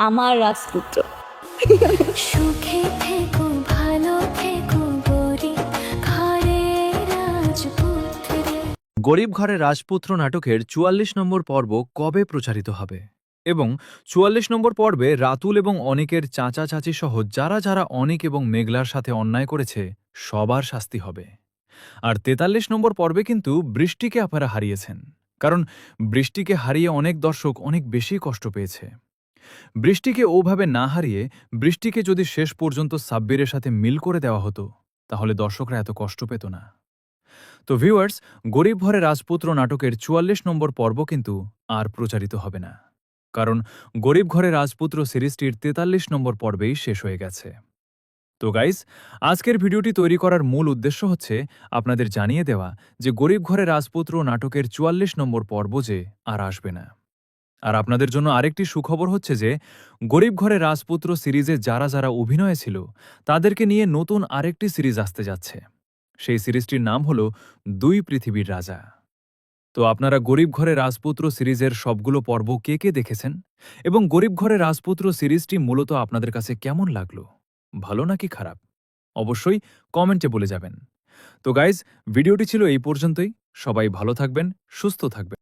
আমার রাজপুত্র। সুখে থেকো ভালো থেকো গরিব ঘরের রাজপুত্র। গরিব ঘরে রাজপুত্র নাটকের ৪৪ নম্বর পর্ব কবে প্রচারিত হবে এবং ৪৪ নম্বর পর্বে রাতুল এবং অনিকের চাচা চাচি সহ যারা যারা অনিক এবং মেঘলার সাথে অন্যায় করেছে সবার শাস্তি হবে। আর ৪৩ নম্বর পর্বে কিন্তু বৃষ্টিকে আপনারা হারিয়েছেন, কারণ বৃষ্টিকে হারিয়ে অনেক দর্শক অনেক বেশি কষ্ট পেয়েছে। বৃষ্টিকে ওভাবে না হারিয়ে বৃষ্টিকে যদি শেষ পর্যন্ত সাব্বিরের সাথে মিল করে দেওয়া হতো তাহলে দর্শকরা এত কষ্ট পেত না। তো ভিউয়ার্স, গরিব ঘরে রাজপুত্র নাটকের ৪৪ নম্বর পর্ব কিন্তু আর প্রচারিত হবে না, কারণ গরিব ঘরে রাজপুত্র সিরিজটির ৪৩ নম্বর পর্বেই শেষ হয়ে গেছে। তো গাইজ, আজকের ভিডিওটি তৈরি করার মূল উদ্দেশ্য হচ্ছে আপনাদের জানিয়ে দেওয়া যে গরিব ঘরে রাজপুত্র নাটকের ৪৪ নম্বর পর্ব যে আর আসবে না। আর আপনাদের জন্য আরেকটি সুখবর হচ্ছে যে গরিব ঘরে রাজপুত্র সিরিজে যারা যারা অভিনয়ে ছিল তাদেরকে নিয়ে নতুন আরেকটি সিরিজ আসতে যাচ্ছে। সেই সিরিজটির নাম হল দুই পৃথিবীর রাজা। তো আপনারা গরিব ঘরে রাজপুত্র সিরিজের সবগুলো পর্ব কে কে দেখেছেন এবং গরিব ঘরে রাজপুত্র সিরিজটি মূলত আপনাদের কাছে কেমন লাগলো, ভালো নাকি খারাপ, অবশ্যই কমেন্টে বলে যাবেন। তো গাইজ, ভিডিওটি ছিল এই পর্যন্তই। সবাই ভালো থাকবেন, সুস্থ থাকবেন।